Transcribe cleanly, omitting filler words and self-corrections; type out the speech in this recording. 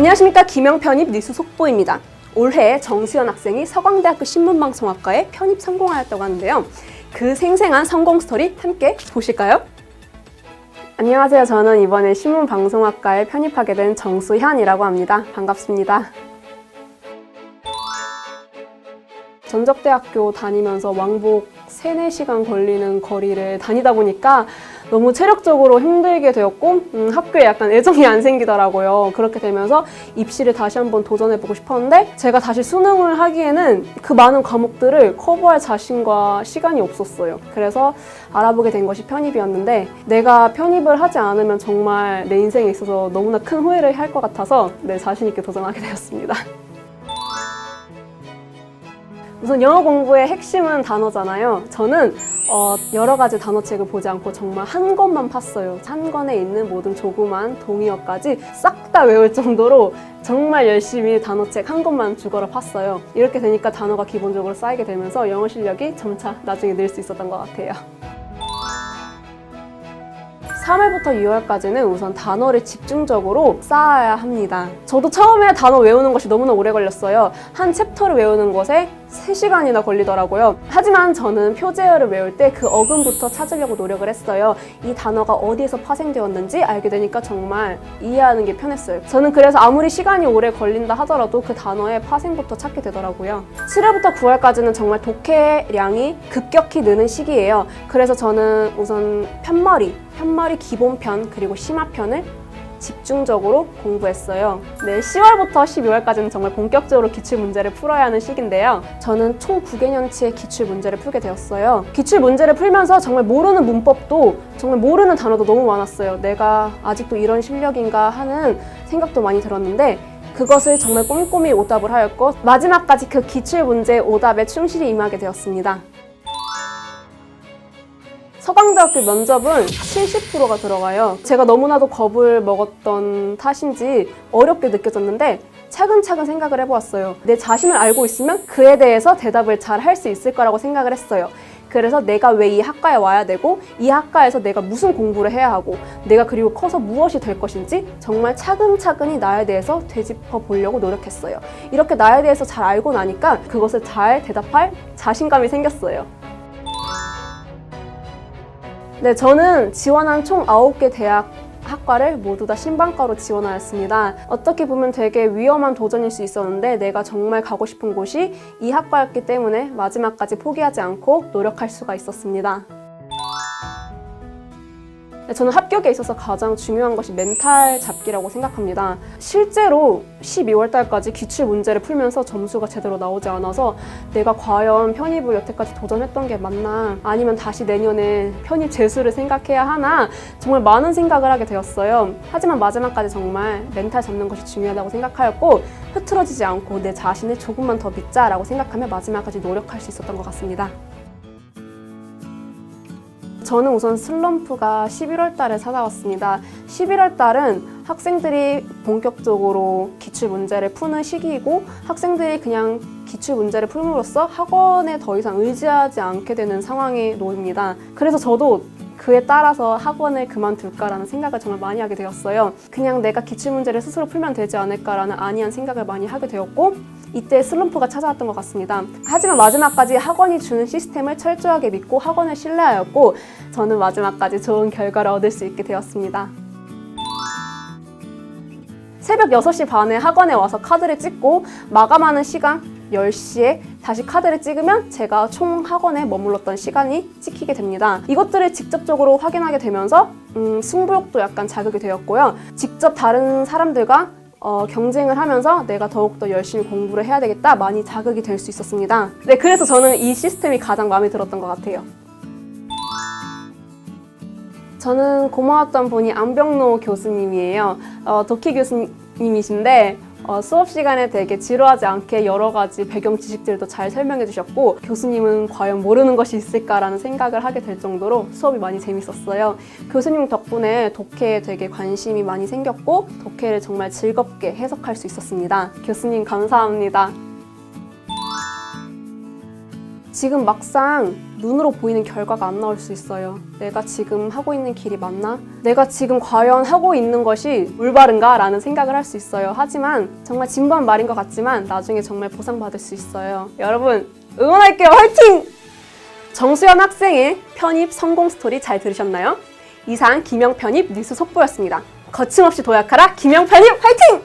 안녕하십니까. 김영편입 뉴스 속보입니다. 올해 정수연 학생이 서강대학교 신문방송학과에 편입 성공하였다고 하는데요. 그 생생한 성공 스토리 함께 보실까요? 안녕하세요. 저는 이번에 신문방송학과에 편입하게 된 정수현이라고 합니다. 반갑습니다. 전적대학교 다니면서 왕복 3-4시간 걸리는 거리를 다니다 보니까 너무 체력적으로 힘들게 되었고 학교에 약간 애정이 안 생기더라고요. 그렇게 되면서 입시를 다시 한번 도전해보고 싶었는데 제가 다시 수능을 하기에는 그 많은 과목들을 커버할 자신과 시간이 없었어요. 그래서 알아보게 된 것이 편입이었는데 내가 편입을 하지 않으면 정말 내 인생에 있어서 너무나 큰 후회를 할 것 같아서 자신 있게 도전하게 되었습니다. 우선 영어 공부의 핵심은 단어잖아요. 저는 여러 가지 단어책을 보지 않고 정말 한 권만 팠어요. 한 권에 있는 모든 조그만 동의어까지 싹 다 외울 정도로 정말 열심히 단어책 한 권만 죽어라 팠어요. 이렇게 되니까 단어가 기본적으로 쌓이게 되면서 영어 실력이 점차 나중에 늘 수 있었던 것 같아요. 3월부터 6월까지는 우선 단어를 집중적으로 쌓아야 합니다. 저도 처음에 단어 외우는 것이 너무나 오래 걸렸어요. 한 챕터를 외우는 것에 3시간이나 걸리더라고요. 하지만 저는 표제어를 외울 때 그 어근부터 찾으려고 노력을 했어요. 이 단어가 어디에서 파생되었는지 알게 되니까 정말 이해하는 게 편했어요. 저는 그래서 아무리 시간이 오래 걸린다 하더라도 그 단어의 파생부터 찾게 되더라고요. 7월부터 9월까지는 정말 독해량이 급격히 느는 시기예요. 그래서 저는 우선 편머리 기본편 그리고 심화편을 집중적으로 공부했어요. 10월부터 12월까지는 정말 본격적으로 기출문제를 풀어야 하는 시기인데요. 저는 총 9개년치의 기출문제를 풀게 되었어요. 기출문제를 풀면서 정말 모르는 문법도 정말 모르는 단어도 너무 많았어요. 내가 아직도 이런 실력인가 하는 생각도 많이 들었는데 그것을 정말 꼼꼼히 오답을 하였고 마지막까지 그 기출문제 오답에 충실히 임하게 되었습니다. 서강대학교 면접은 70%가 들어가요. 제가 너무나도 겁을 먹었던 탓인지 어렵게 느껴졌는데 차근차근 생각을 해보았어요. 내 자신을 알고 있으면 그에 대해서 대답을 잘 할 수 있을 거라고 생각을 했어요. 그래서 내가 왜 이 학과에 와야 되고 이 학과에서 내가 무슨 공부를 해야 하고 내가 그리고 커서 무엇이 될 것인지 정말 차근차근히 나에 대해서 되짚어 보려고 노력했어요. 이렇게 나에 대해서 잘 알고 나니까 그것을 잘 대답할 자신감이 생겼어요. 저는 지원한 총 9개 대학 학과를 모두 다 신방과로 지원하였습니다. 어떻게 보면 되게 위험한 도전일 수 있었는데 내가 정말 가고 싶은 곳이 이 학과였기 때문에 마지막까지 포기하지 않고 노력할 수가 있었습니다. 저는 합격에 있어서 가장 중요한 것이 멘탈 잡기라고 생각합니다. 실제로 12월 달까지 기출 문제를 풀면서 점수가 제대로 나오지 않아서 내가 과연 편입을 여태까지 도전했던 게 맞나 아니면 다시 내년에 편입 재수를 생각해야 하나 정말 많은 생각을 하게 되었어요. 하지만 마지막까지 정말 멘탈 잡는 것이 중요하다고 생각하였고 흐트러지지 않고 내 자신을 조금만 더 믿자라고 생각하며 마지막까지 노력할 수 있었던 것 같습니다. 저는 우선 슬럼프가 11월 달에 찾아왔습니다. 11월 달은 학생들이 본격적으로 기출 문제를 푸는 시기이고 학생들이 그냥 기출 문제를 풀므로써 학원에 더 이상 의지하지 않게 되는 상황에 놓입니다. 그래서 저도 그에 따라서 학원을 그만둘까라는 생각을 정말 많이 하게 되었어요. 그냥 내가 기출문제를 스스로 풀면 되지 않을까라는 안이한 생각을 많이 하게 되었고 이때 슬럼프가 찾아왔던 것 같습니다. 하지만 마지막까지 학원이 주는 시스템을 철저하게 믿고 학원을 신뢰하였고 저는 마지막까지 좋은 결과를 얻을 수 있게 되었습니다. 새벽 6시 반에 학원에 와서 카드를 찍고 마감하는 시간 10시에 다시 카드를 찍으면 제가 총 학원에 머물렀던 시간이 찍히게 됩니다. 이것들을 직접적으로 확인하게 되면서 승부욕도 약간 자극이 되었고요. 직접 다른 사람들과 경쟁을 하면서 내가 더욱더 열심히 공부를 해야 되겠다 많이 자극이 될 수 있었습니다. 그래서 저는 이 시스템이 가장 마음에 들었던 것 같아요. 저는 고마웠던 분이 안병로 교수님이에요. 독해 교수님이신데 수업 시간에 되게 지루하지 않게 여러 가지 배경 지식들도 잘 설명해 주셨고 교수님은 과연 모르는 것이 있을까라는 생각을 하게 될 정도로 수업이 많이 재밌었어요. 교수님 덕분에 독해에 되게 관심이 많이 생겼고 독해를 정말 즐겁게 해석할 수 있었습니다. 교수님 감사합니다. 지금 막상 눈으로 보이는 결과가 안 나올 수 있어요. 내가 지금 하고 있는 길이 맞나? 내가 지금 과연 하고 있는 것이 올바른가? 라는 생각을 할 수 있어요. 하지만 정말 진부한 말인 것 같지만 나중에 정말 보상받을 수 있어요. 여러분 응원할게요. 화이팅! 정수연 학생의 편입 성공 스토리 잘 들으셨나요? 이상 김영 편입 뉴스 속보였습니다. 거침없이 도약하라 김영 편입 화이팅!